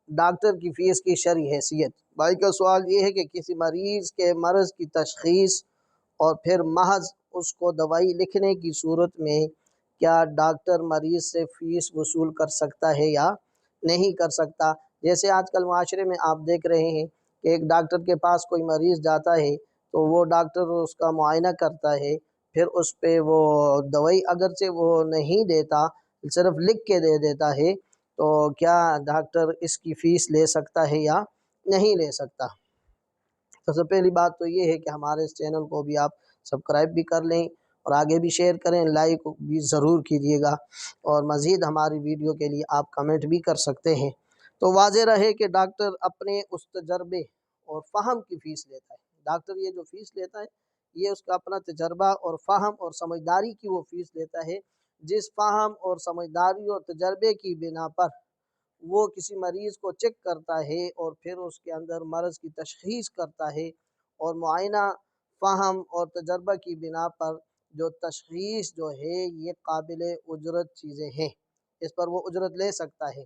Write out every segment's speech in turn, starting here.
Doctor की fees की शरई हैसियत। भाई का सवाल ये है कि किसी मरीज़ के मर्ज़ की तशख़ीस और फिर महज़ उसको दवाई लिखने की सूरत में क्या डॉक्टर मरीज़ से फ़ीस वसूल कर सकता है या नहीं कर सकता। जैसे आजकल माशरे में आप देख रहे हैं कि एक डॉक्टर के पास कोई मरीज़ जाता है तो वो डॉक्टर उसका मुआयना करता है, फिर उस पे वो दवाई अगरचे वो नहीं देता, सिर्फ लिख के दे देता है, तो क्या डॉक्टर इसकी फ़ीस ले सकता है या नहीं ले सकता। सबसे पहली बात तो ये है कि हमारे इस चैनल को भी आप सब्सक्राइब भी कर लें और आगे भी शेयर करें, लाइक भी ज़रूर कीजिएगा और मज़ीद हमारी वीडियो के लिए आप कमेंट भी कर सकते हैं। तो वाज़ेह रहे कि डॉक्टर अपने उस तजर्बे और फ़हम की फ़ीस लेता है। डॉक्टर ये जो फ़ीस लेता है ये उसका अपना तजर्बा और फ़हम और समझदारी की वो फ़ीस लेता है, जिस फ़हम और समझदारी और तजर्बे की बिना पर वो किसी मरीज़ को चेक करता है और फिर उसके अंदर मर्ज़ की तशख़ीस करता है और मुआयना फ़हम और तजर्बा की बिना पर जो तशख़ीस जो है ये काबिल उजरत चीज़ें हैं, इस पर वो उजरत ले सकता है।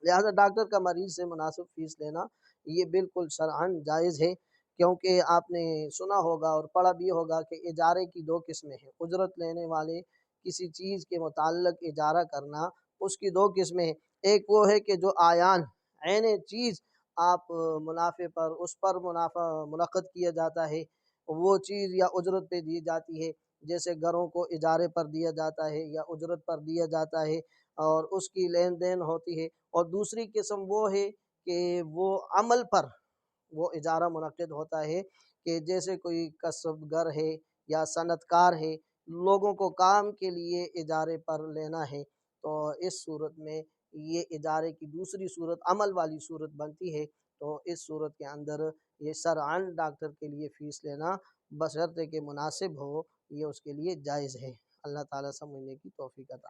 लिहाजा डॉक्टर का मरीज़ से मुनासिब फ़ीस लेना ये बिल्कुल शरअन जायज़ है, क्योंकि आपने सुना होगा और पढ़ा भी होगा कि इजारे की दो किस्में हैं। उजरत लेने वाले किसी चीज़ के मुताल्लिक़ इजारा करना, उसकी दो किस्में हैं। एक वो है कि जो आयान ऐने चीज़ आप मुनाफ़े पर उस पर मुनाफ़ा मुनक़्क़द किया जाता है, वो चीज़ या उजरत पे दी जाती है। जैसे घरों को इजारे पर दिया जाता है या उजरत पर दिया जाता है और उसकी लेन देन होती है। और दूसरी किस्म वो है कि वो अमल पर वो इजारा मुनक़्क़िद होता है कि जैसे कोई कसबगर है या सनअतकार है, लोगों को काम के लिए इजारे पर लेना है, तो इस सूरत में ये इजारे की दूसरी सूरत अमल वाली सूरत बनती है। तो इस सूरत के अंदर ये शरअन डॉक्टर के लिए फ़ीस लेना बशर्ते कि मुनासिब हो, ये उसके लिए जायज़ है। अल्लाह ताला समझने की तौफ़ीक अता